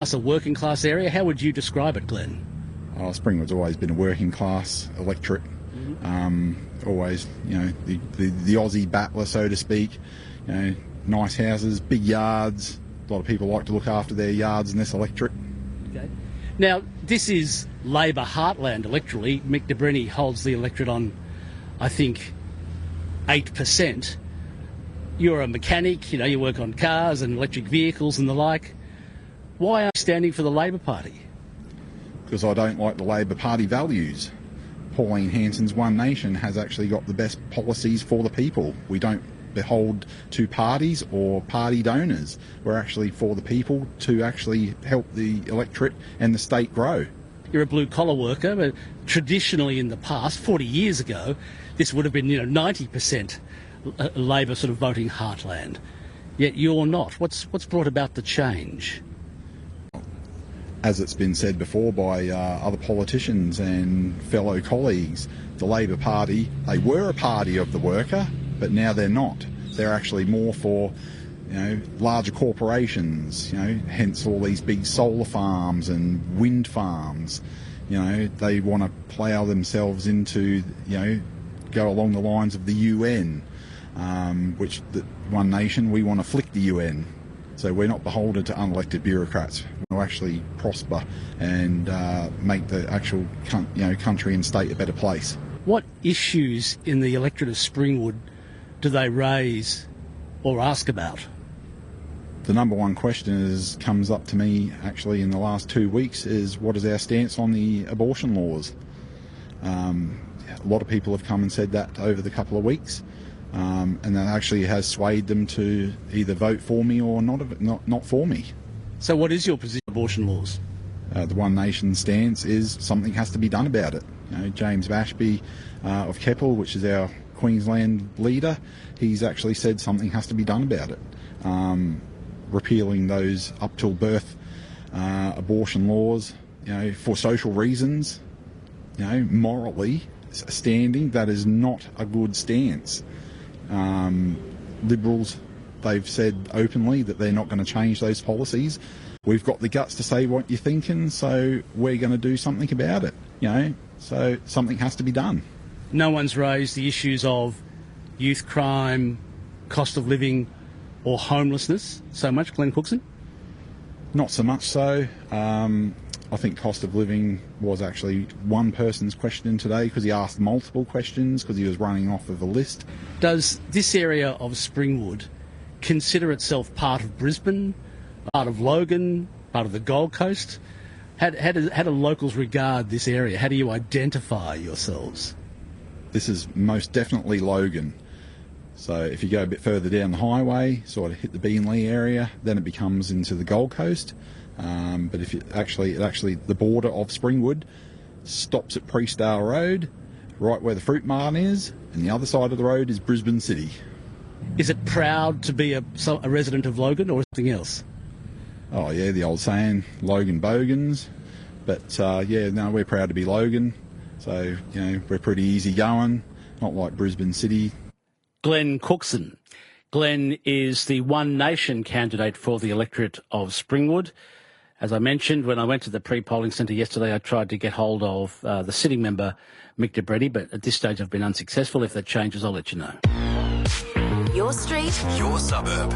That's a working class area. How would you describe it, Glenn? Oh, Springwood's always been a working class electorate. Always, the Aussie battler, so to speak. Nice houses, big yards. A lot of people like to look after their yards in this electorate. Okay. Now, this is Labor heartland electorally. Mick de Brenny holds the electorate on, I think, 8%. You're a mechanic, you work on cars and electric vehicles and the like. Why are you standing for the Labor Party? Because I don't like the Labor Party values. Pauline Hanson's One Nation has actually got the best policies for the people. We don't behold to parties or party donors. We're actually for the people to actually help the electorate and the state grow. You're a blue-collar worker, but traditionally in the past, 40 years ago, this would have been 90% Labor sort of voting heartland. Yet you're not. What's brought about the change? As it's been said before by other politicians and fellow colleagues, the Labor Party, they were a party of the worker, but now they're not. They're actually more for, larger corporations, hence all these big solar farms and wind farms. They want to plough themselves into, go along the lines of the UN, which the One Nation, we want to flick the UN. So we're not beholden to unelected bureaucrats. We will actually prosper and make the actual country and state a better place. What issues in the electorate of Springwood do they raise or ask about? The number one question comes up to me actually in the last 2 weeks is, what is our stance on the abortion laws? A lot of people have come and said that over the couple of weeks. And that actually has swayed them to either vote for me or not for me. So what is your position on abortion laws? The One Nation stance is something has to be done about it. James Bashby of Keppel, which is our Queensland leader, he's actually said something has to be done about it. Repealing those up till birth abortion laws, for social reasons, morally standing, that is not a good stance. Liberals, they've said openly that they're not going to change those policies. We've got the guts to say what you're thinking, so we're going to do something about it. So something has to be done. No one's raised the issues of youth crime, cost of living or homelessness so much, Glen Cookson? Not so much so. I think cost of living was actually one person's question today because he asked multiple questions because he was running off of a list. Does this area of Springwood consider itself part of Brisbane, part of Logan, part of the Gold Coast? How do locals regard this area? How do you identify yourselves? This is most definitely Logan. So if you go a bit further down the highway, sort of hit the Beenleigh area, then it becomes into the Gold Coast. But if it actually the border of Springwood stops at Priestdale Road, right where the fruit mart is, and the other side of the road is Brisbane City. Is it proud to be a resident of Logan or something else? Oh yeah, the old saying, Logan Bogans. But we're proud to be Logan. So, we're pretty easy going, not like Brisbane City. Glen Cookson. Glen is the One Nation candidate for the electorate of Springwood. As I mentioned, when I went to the pre-polling centre yesterday, I tried to get hold of the sitting member, Mick de Brenny, but at this stage I've been unsuccessful. If that changes, I'll let you know. Your street, your suburb.